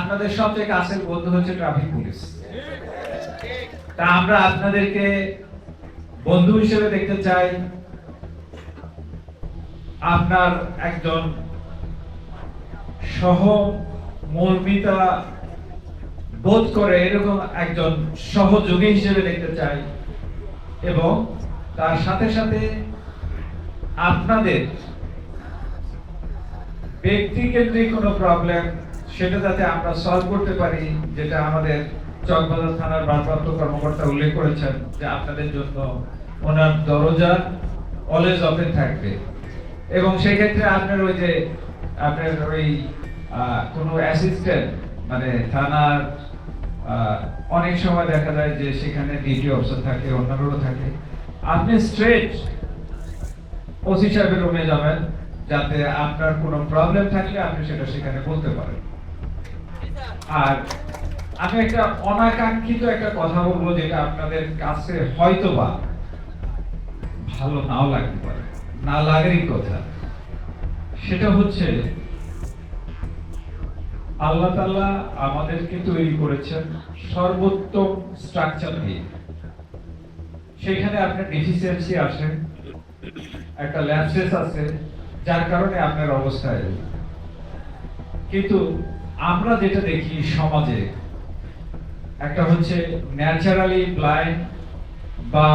আপনাদের সবচেয়ে কাছের বন্ধু হচ্ছে ট্রাফিক পুলিশ। তা আমরা আপনাদেরকে বন্ধু হিসেবে দেখতে চাই। আপনার একজন সহমর্মিতা বোধ করে এরকম একজন সহযোগী হিসেবে দেখতে চাই, এবং তার সাথে সাথে আপনাদের ব্যক্তিকেন্দ্রিক কোনো প্রবলেম সেটা যাতে আমরা সলভ করতে পারি, যেটা আমাদের চকবাজার থানার ভারপ্রাপ্ত কর্মকর্তা উল্লেখ করেছেন যে আপনাদের জন্য ওনার দরজা অলওয়েজ ওপেন থাকবে। এবং সেই ক্ষেত্রে আপনার ওই কোনো অ্যাসিস্ট্যান্ট মানে থানার অনেক সময় দেখা যায় যে সেখানে ডিটি অফিসার থাকে, অন্যান্যরা থাকে, আপনি স্ট্রেট ওসি সাহেবের রুমে যাবেন যাতে আপনার কোনো প্রবলেম থাকলে আপনি সেটা সেখানে বলতে পারেন। আর আমি একটা অনাকাঙ্ক্ষিত একটা কথা বলবো যেটা আপনাদের কাছে হয়তোবা ভালো নাও লাগতে পারে, না লাগারই কথা। সেটা হচ্ছে আল্লাহ তাআলা আমাদেরকে তৈরি করেছেন সর্বোত্তম স্ট্রাকচার দিয়ে। সেখানে আপনার ডিফিসিয়েন্সি আসে, একটা ল্যাপসেস আছে, যার কারণে আপনার অবস্থায়। কিন্তু আমরা যেটা দেখি সমাজে, একটা হচ্ছে ন্যাচারালি ব্লাইন্ড বা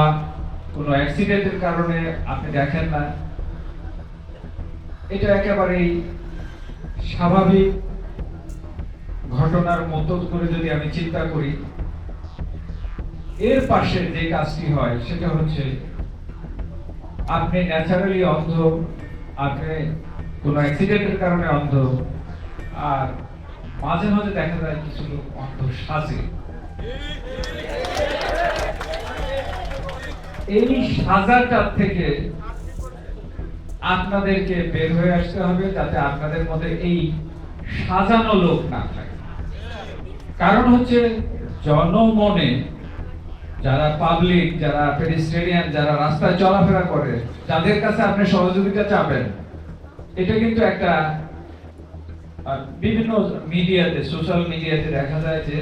কোনো অ্যাক্সিডেন্টের কারণে আপনি দেখেন না, এটা একেবারেই স্বাভাবিক ঘটনার মতো করে যদি আমি চিন্তা করি। এর পাশে যে কাজটি হয় সেটা হচ্ছে আপনি ন্যাচারালি অন্ধ, আপনি কোনো অ্যাক্সিডেন্টের কারণে অন্ধ, আর মাঝে মাঝে দেখা যায় কিছু লোক অন্ধ সাজে। এই সাজাটার থেকে আপনাদেরকে বের হয়ে আসতে হবে যাতে আপনাদের মধ্যে এই সাজানো লোক না থাকে। কারণ হচ্ছে জনমনে যারা পাবলিক, যারা পেডিস্ট্রিয়ান, যারা রাস্তায় চলাফেরা করে, যাদের কাছে আপনি সহযোগিতা চাবেন, এটা কিন্তু একটা বিভিন্ন মিডিয়াতে, সোশ্যাল মিডিয়াতে দেখা যায় যে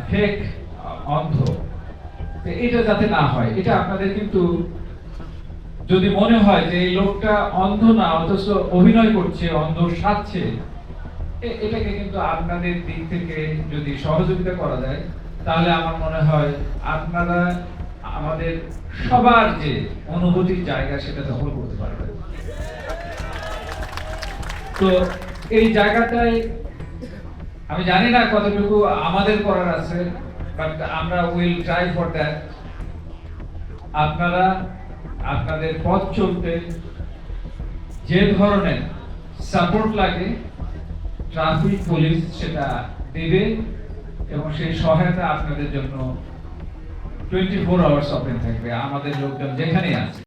ফেক অন্ধ। এটা যাতে না হয়, এটা আপনাদের কিন্তু যদি মনে হয় যে এই লোকটা অন্ধ না অথচ অভিনয় করছে, অন্ধ সাজছে, এটাকে কিন্তু আপনাদের দিক থেকে যদি সহযোগিতা করা যায় তাহলে আমার মনে হয় আপনারা আমাদের সবার যে অনুভূতির জায়গা সেটা দখল করতে পারবেন। তো এই জায়গাটায় আমি জানি না কতটুকু আমাদের করার আছে, বাট আমরা উইল ট্রাই ফর দ্যাট। আপনারা আপনাদের পথ চলতে যে ধরনের সাপোর্ট লাগে ট্রাফিক পুলিশ সেটা দেবে, এবং সেই সহায়তা আপনাদের জন্য 24 আওয়ার্স ওপেন থাকবে। আমাদের লোকজন যেখানেই আছে।